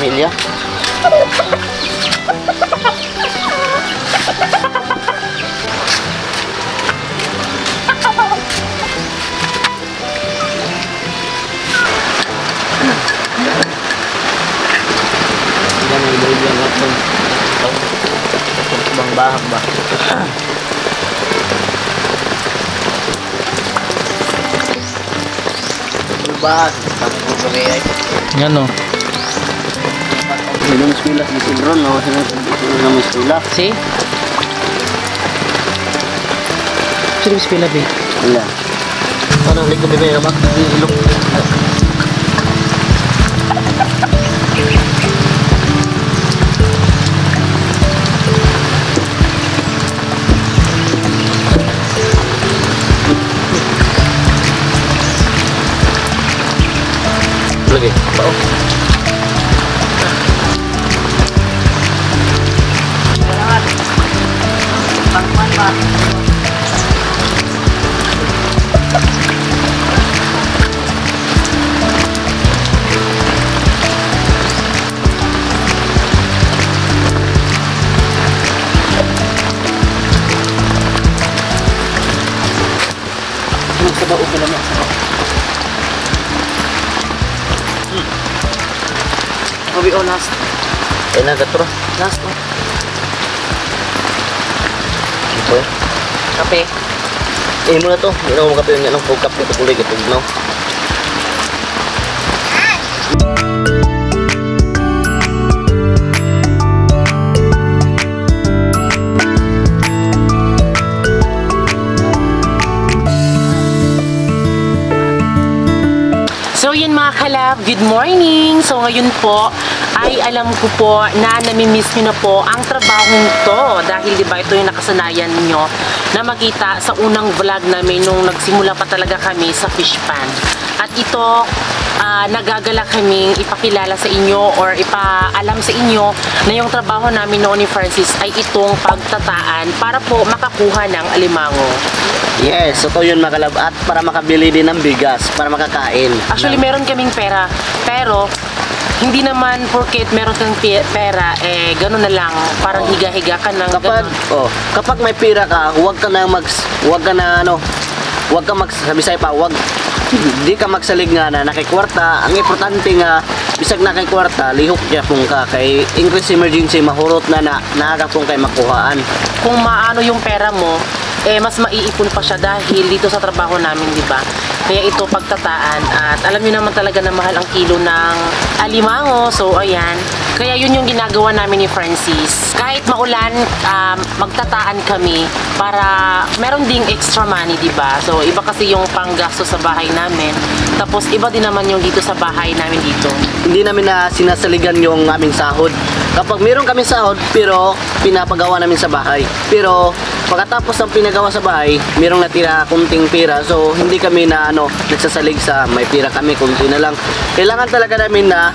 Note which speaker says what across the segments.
Speaker 1: pamilya. Yan ang ibigyan natin. Bang bahag ba? Bahag.
Speaker 2: Yan o.
Speaker 1: Sinong eskwela si Silron, no? Sinong eskwela?
Speaker 2: Si? Sino spila ba?
Speaker 1: Wala. Ano, hindi ko bibigyan ka ba? Ilok. Lagi. Bao.
Speaker 2: Sabaw ko lang ako. Kobe o last.
Speaker 1: Eh, nagatro.
Speaker 2: Last o.
Speaker 1: Ito.
Speaker 2: Kape.
Speaker 1: Eh, muna to. Hindi na ako makape yung anong pagkap nito kulig ito. No?
Speaker 2: So yun mga kalab, good morning! So ngayon po ay alam ko po na namimiss nyo na po ang trabahong to dahil diba ito yung nakasanayan nyo na makita sa unang vlog namin nung nagsimula pa talaga kami sa fish pan. At ito, nagagala kaming ipakilala sa inyo or ipaalam sa inyo na yung trabaho namin noon ni Francis ay itong pagtataan para po makakuha ng alimango.
Speaker 1: Yes, ito yun mga kalab. At para makabili din ng bigas, para makakain.
Speaker 2: Actually, meron kaming pera, pero hindi naman porket meron kang pera, eh, gano'n na lang, parang higa-higa ka ng
Speaker 1: kapag may pera ka, huwag ka magsabi sa'yo pa, di ka magsalig nga na nakikwarta. Ang importante nga, bisag nakikwarta, lihok niya kung ka, kay increase emergency, mahurot na nakakapong kay makuhaan.
Speaker 2: Kung maano yung pera mo, eh, mas maiipon pa siya dahil dito sa trabaho namin, di ba? Kaya ito pagtataan at alam niyo naman talaga na mahal ang kilo ng alimango. So ayan, kaya yun yung ginagawa namin ni Francis. Kahit maulan, magtataan kami para meron ding extra money, di ba? So iba kasi yung panggasto sa bahay namin. Tapos iba din naman yung dito sa bahay namin dito.
Speaker 1: Hindi namin na sinasaligan yung aming sahod. Kapag meron kami sahod, pero pinapagawa namin sa bahay. Pero pagkatapos ng pinagawa sa bahay, merong natira kunting pera. So hindi kami na nagsasalig sa may pera kami, kunti na lang. Kailangan talaga namin na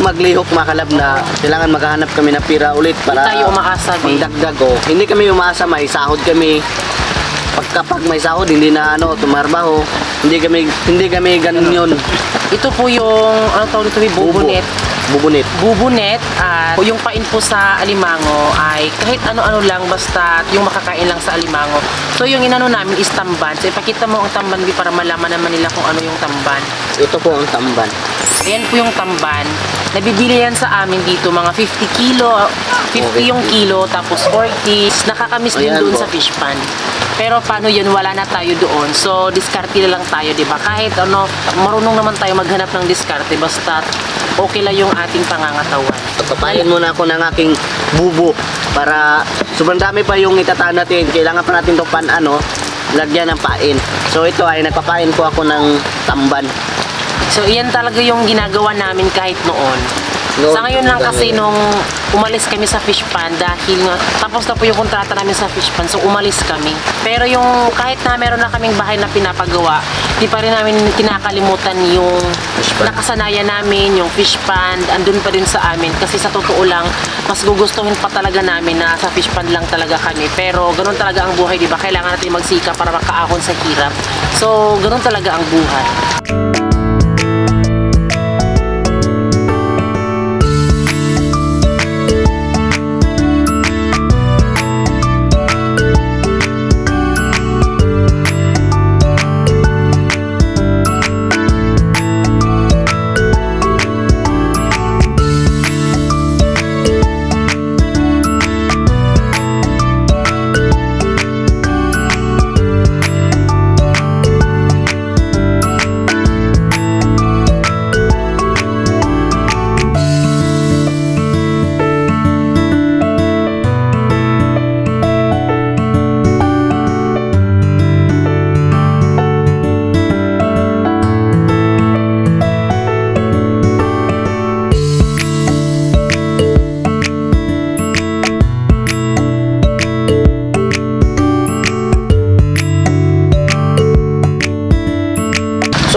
Speaker 1: maglihok makalab na kailangan maghahanap kami ng pera ulit para
Speaker 2: tayo umaasa
Speaker 1: magdagdag. Hindi kami umaasa, may sahod kami. Kapag may sahod, hindi na tumarbaho. Hindi kami ganun yun.
Speaker 2: Ito po yung tawag dito, bubunet. Bubunet at yung pain po sa alimango ay kahit ano-ano lang basta yung makakain lang sa alimango. So yung inano namin is tamban. So ipakita mo ang tamban para malaman naman nila kung ano yung tamban.
Speaker 1: Ito po ang tamban.
Speaker 2: Ayan po yung tamban. Nabibili yan sa amin dito mga 50 kilo. 50 yung kilo tapos 40. Nakakamiss din doon sa fish pan. Pero paano yun, wala na tayo doon. So, diskarte na lang tayo, di ba? Kahit marunong naman tayo maghanap ng diskarte. Basta okay lang yung ating pangangatawan.
Speaker 1: Papain muna ako ng aking bubo para sobrang dami pa yung itataan natin. Kailangan pa natin ito lagyan ng pain. So, ito ay nagpapain ko ako ng tamban.
Speaker 2: So, iyan talaga yung ginagawa namin kahit noon. Sa ngayon lang kasi nung umalis kami sa fish pan dahil tapos na po yung kontrata namin sa fish pan, so umalis kami. Pero yung kahit na meron na kaming bahay na pinapagawa, di pa rin namin kinakalimutan yung nakasanayan namin, yung fish pan, andun pa din sa amin. Kasi sa totoo lang, mas gugustuhin pa talaga namin na sa fish pan lang talaga kami. Pero ganun talaga ang buhay, di ba? Kailangan natin magsika para makaahon sa hirap. So, ganun talaga ang buhay.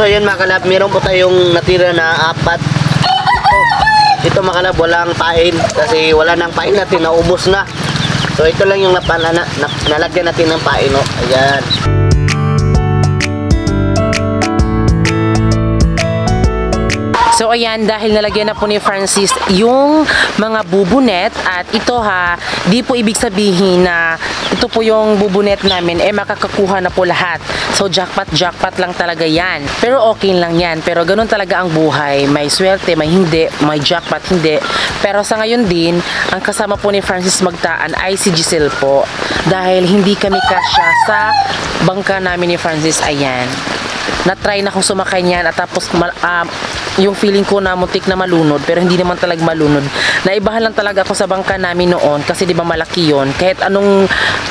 Speaker 1: So ayan mga kalab, meron po tayong natira na 4. Ito mga kalab, walang pain kasi wala nang pain natin, naubos na. So ito lang yung nalagyan natin ng pain. Oh. Ayan.
Speaker 2: So ayan, dahil nalagyan na po ni Francis yung mga bubunet at ito ha, di po ibig sabihin na ito po yung bubunet namin makakakuha na po lahat. So jackpot lang talaga yan. Pero okay lang yan. Pero ganun talaga ang buhay. May swerte, may hindi, may jackpot, hindi. Pero sa ngayon din, ang kasama po ni Francis magtaan ay si Giselle po. Dahil hindi kami kasya sa bangka namin ni Francis. Ayan. Na-try na akong sumakay niyan at tapos yung feeling ko na muntik na malunod pero hindi naman talaga malunod. Naibahan lang talaga ako sa bangka namin noon kasi di ba malaki yon. Kahit anong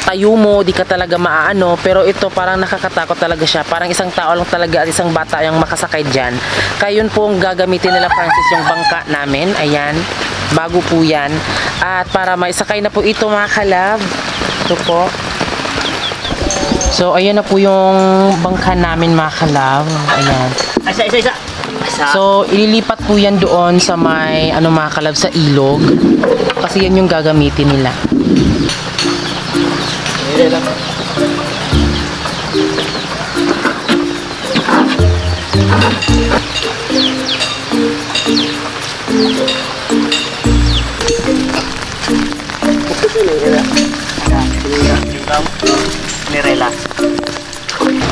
Speaker 2: tayo mo, di ka talaga maaano, pero ito parang nakakatakot talaga siya. Parang isang tao lang talaga at isang bata yung makasakay dyan. Kaya yun po ang gagamitin nila Francis yung bangka namin. Ayan, bago po yan. At para maisakay na po ito mga kalab. Ito po. So, ayan na po yung bangka namin mga kalab. Ayan.
Speaker 1: Isa.
Speaker 2: So, ililipat po yan doon sa may, mga kalab, sa ilog. Kasi yan yung gagamitin nila.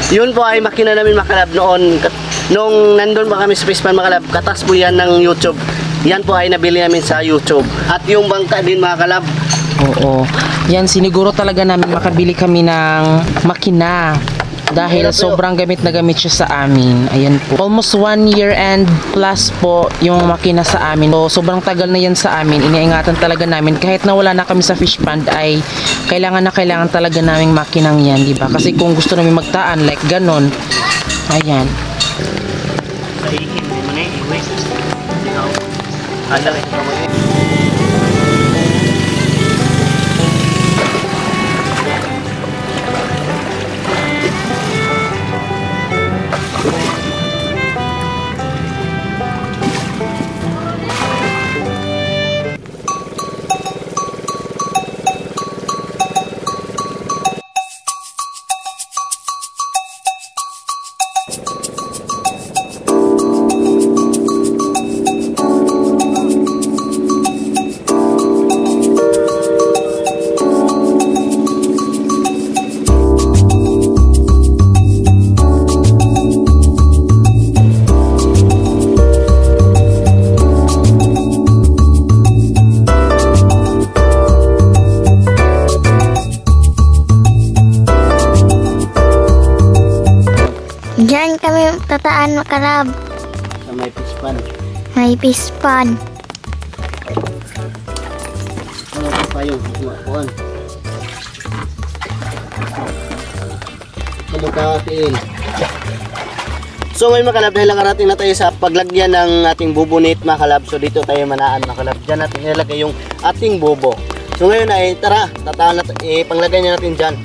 Speaker 1: Yun po ay makina namin makalab noon. Nung nandun pa kami sa Fish Pan makalab, katas po yan ng YouTube. Yan po ay nabili namin sa YouTube. At yung bangka din mga kalab.
Speaker 2: Oo. Yan, siniguro talaga namin makabili kami ng makina. Dahil sobrang gamit na gamit siya sa amin. Ayan po. Almost 1 year and plus po yung makina sa amin. So, sobrang tagal na yan sa amin. Iniingatan talaga namin. Kahit na wala na kami sa fish pond ay kailangan talaga naming makinang yan, diba? Kasi kung gusto namin magtaan, like ganon. Ayan.
Speaker 3: Diyan kami tataan makalab.
Speaker 1: Sa may fish pan.
Speaker 3: May fish pan.
Speaker 1: Ano pa yung kuwan? Kamukatiin. So ngayon mga kalab, dahil nakarating na tayo sa paglagyan ng ating bubunit mga kalab. So dito tayo manaan mga kalab. Diyan natin nilagay yung ating bubo. So ngayon ay tara, tataan natin, panglagay niya natin dyan.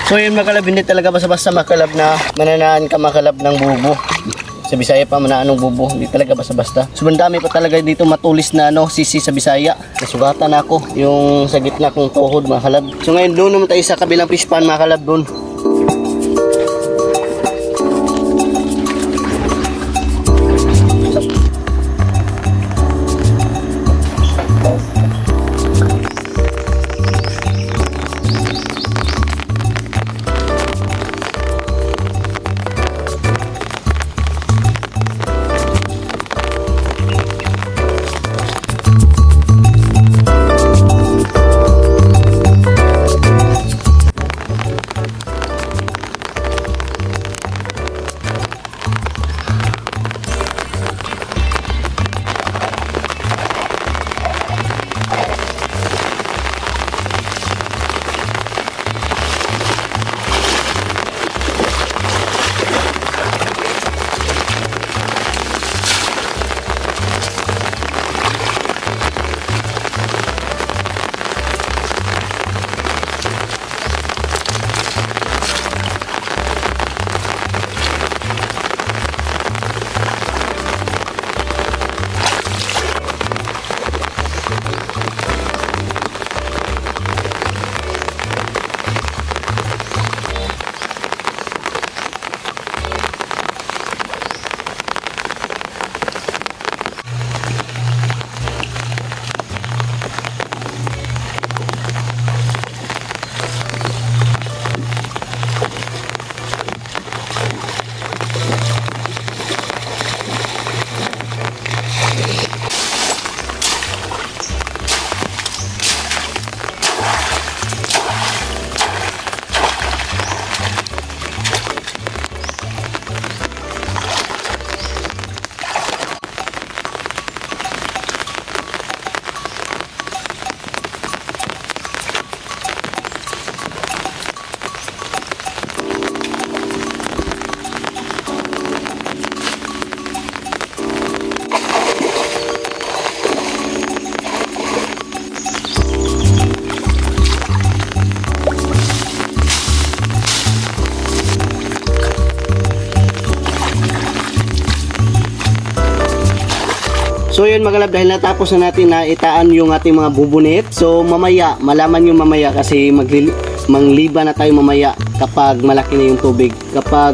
Speaker 1: So yun mga kalab, hindi talaga basta-basta mga kalab na mananaan ka mga kalab ng bubo. Sa Bisaya pa manaan ng bubo, hindi talaga basta-basta. So dami pa talaga dito matulis na sisi sa Bisaya. Nasugatan ako yung sa gitna kong tuhod mga kalab. So ngayon doon naman tayo sa kabilang fish pan mga kalab doon. So yun mga kalab, dahil natapos na natin na itaan yung ating mga bubunit. So mamaya, malaman nyo mamaya kasi mangliba na tayo mamaya kapag malaki na yung tubig. Kapag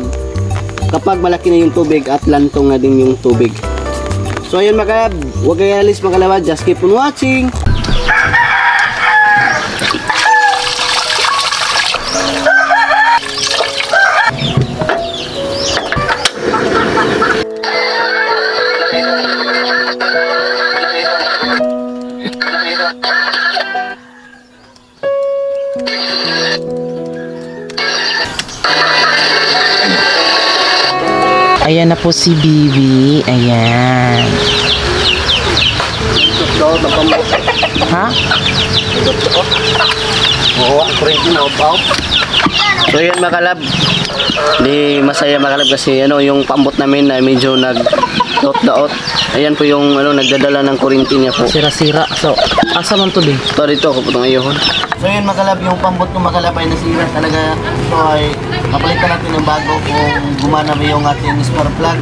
Speaker 1: malaki na yung tubig at lantong na din yung tubig. So ayun mga kalab, huwag kayo alis mga kalab, just keep on watching.
Speaker 2: Ayan na po si Bibi. Ayan. Ha?
Speaker 1: Oo, kurente na upaw. So yun mga kalab, di masaya mga kalab kasi yung pambot namin na medyo nag-daot-daot. Ayan po yung nagdadala ng kurente niya po.
Speaker 2: Sira-sira. So, asa man to din?
Speaker 1: Ito dito ako po itong ayun. So yun mga kalab, yung pambot ng mga kalab ay nasira talaga. Ito ay papalitan natin ng bago kung gumana ba yung ating spark plug.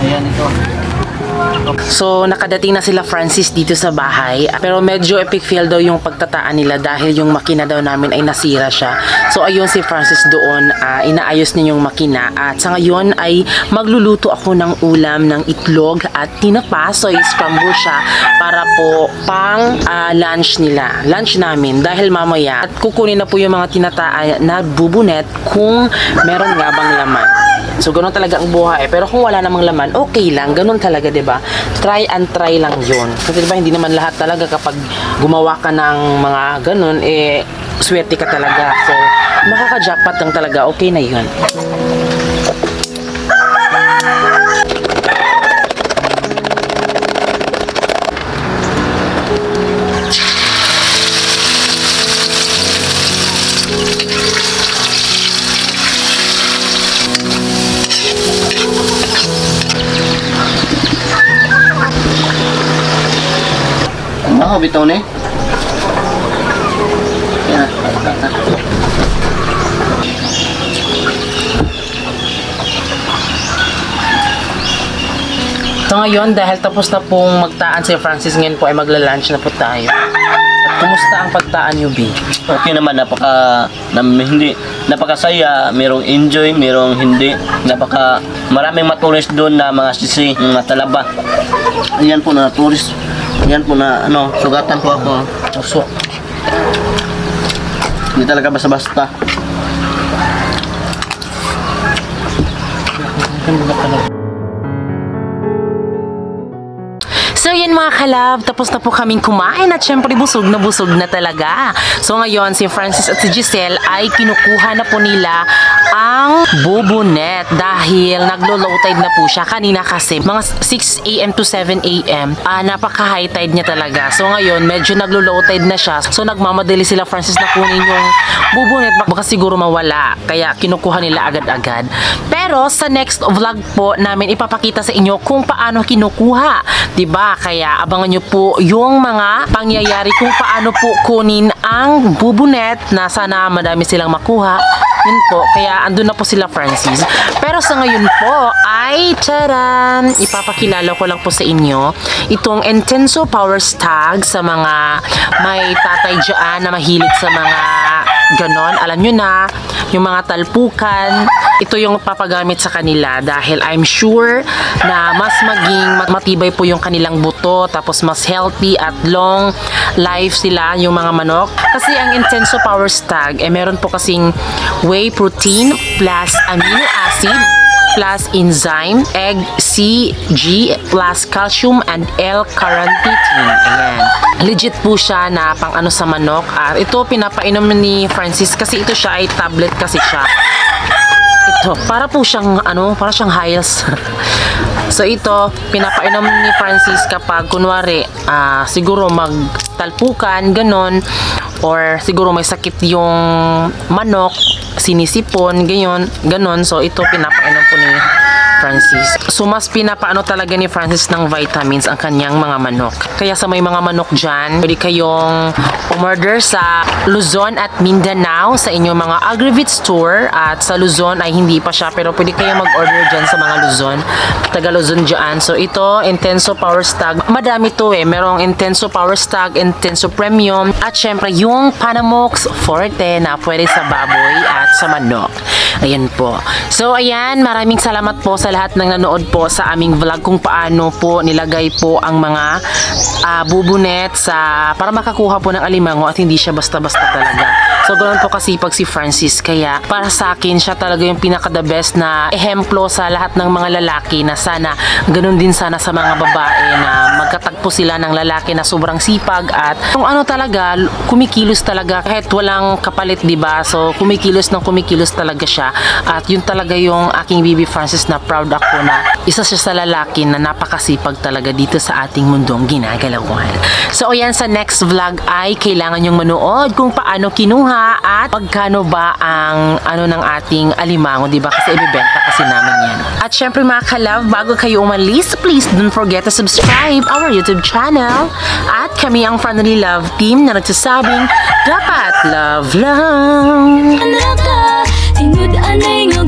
Speaker 1: Ayan ito.
Speaker 2: So, nakadating na sila Francis dito sa bahay. Pero medyo epic fail daw yung pagtataan nila dahil yung makina daw namin ay nasira siya. So, ayun si Francis doon, inaayos niya yung makina. At sa ngayon ay magluluto ako ng ulam ng itlog at tinapa. So, scramble siya para po pang lunch nila. Lunch namin dahil mamaya at kukunin na po yung mga tinataan na bubunet kung meron nga bang laman. So, ganun talaga ang buhay. Pero kung wala namang laman, okay lang. Ganun talaga, diba? Try and try lang yun. Kasi diba, hindi naman lahat talaga kapag gumawa ka ng mga ganun, swerte ka talaga. So, makaka-jackpot lang talaga. Okay na yun.
Speaker 1: Ako bitaw ni. Yan.
Speaker 2: So ngayon, dahil tapos na pong magtaan si Francis, ngayon po ay magla-lunch na po tayo. At kumusta ang pagtaan niyo, B?
Speaker 1: Okay naman, napakasaya, merong enjoy, merong hindi, maraming matulis doon na mga sisi, mga talaba. Ayan po na tourist, ayan po na sugatan po ako.
Speaker 2: Usok.
Speaker 1: Hindi talaga basta-basta.
Speaker 2: So yan mga kalab, tapos na po kaming kumain at syempre busog na talaga. So ngayon si Francis at si Giselle ay kinukuha na po nila ang bubunet dahil naglo-low tide na po siya kanina kasi mga 6 AM to 7 AM. Napaka-high tide niya talaga. So ngayon medyo naglo-low tide na siya. So nagmamadali sila Francis na kunin yung bubunet, baka siguro mawala. Kaya kinukuha nila agad-agad. Pero sa next vlog po namin ipapakita sa inyo kung paano kinukuha. 'Di ba? Kaya abangan nyo po yung mga pangyayari kung paano po kunin ang bubunet na sana madami silang makuha. Yun po, kaya andun na po sila Francis. Pero sa ngayon po ay taran! Ipapakilala ko lang po sa inyo itong Intenso Power Stag sa mga may tatay dyan na mahilig sa mga ganon. Alam nyo na, yung mga talpukan, ito yung papagamit sa kanila dahil I'm sure na mas maging matibay po yung kanilang buto, tapos mas healthy at long life sila yung mga manok. Kasi ang Intenso Power Stag, meron po kasing whey protein plus amino acid plus enzyme, egg, C, G, plus calcium and L-carnitine. Ayan. Legit po siya na pang sa manok. At ito pinapainom ni Francis kasi ito siya ay tablet kasi siya. Ito, para po siyang para siyang Hiles. So ito, pinapainom ni Francis kapag kunwari, siguro magtalpukan, ganon, or siguro may sakit yung manok, sinisipon, ganon. So ito pinapainom po ni Francis. So mas pinapaano talaga ni Francis ng vitamins ang kanyang mga manok. Kaya sa may mga manok dyan, pwede kayong umorder sa Luzon at Mindanao sa inyong mga Agrivit store. At sa Luzon ay hindi pa siya, pero pwede kayong mag-order dyan sa mga Luzon, taga Luzon dyan. So ito, Intenso Power Stag. Madami to merong Intenso Power Stag, Intenso Premium, at syempre yung Panamox Forte na pwede sa baboy at sa manok. Ayan po. So ayan, maraming salamat po sa lahat ng nanood po sa aming vlog kung paano po nilagay po ang mga bubunet para makakuha po ng alimango at hindi siya basta-basta talaga. So ganoon po kasi pag si Francis, kaya para sa akin siya talaga yung pinaka-the best na ehemplo sa lahat ng mga lalaki na sana ganoon din sana sa mga babae na magkatagpo sila ng lalaki na sobrang sipag at kung talaga kumikilos talaga kahit walang kapalit, diba? So kumikilos talaga siya at yun talaga yung aking baby Francis na proud ako na isa siya sa lalaki na napakasipag talaga dito sa ating mundong ginagalawan. So ayan, sa next vlog ay kailangan yung manood kung paano kinuha at magkano ba ang ng ating alimango, diba? Kasi ibibenta kasi namin yan. At syempre mga kalove, bago kayo umalis, please don't forget to subscribe our YouTube channel. At kami ang Family Love Team na nagsasabing dapat love lang.
Speaker 4: Tinud anay nga